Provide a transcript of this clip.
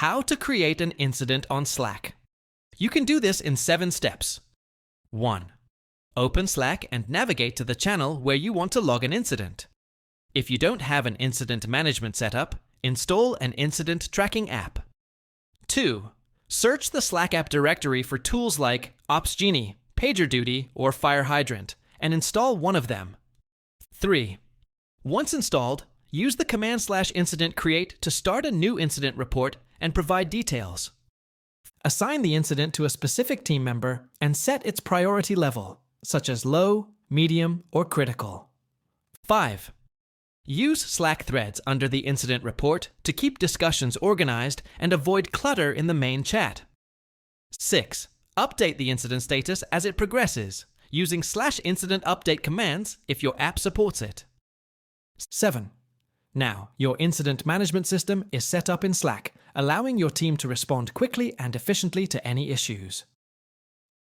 How to create an incident on Slack. You can do this in 7 steps. 1. Open Slack and navigate to the channel where you want to log an incident. If you don't have an incident management setup, install an incident tracking app. 2. Search the Slack app directory for tools like OpsGenie, PagerDuty, or FireHydrant, and install one of them. 3. Once installed, use the command/incident create to start a new incident report and provide details. Assign the incident to a specific team member and set its priority level, such as low, medium, or critical. 5. Use Slack threads under the incident report to keep discussions organized and avoid clutter in the main chat. 6. Update the incident status as it progresses, using /incident update commands if your app supports it. 7. Now, your incident management system is set up in Slack, allowing your team to respond quickly and efficiently to any issues.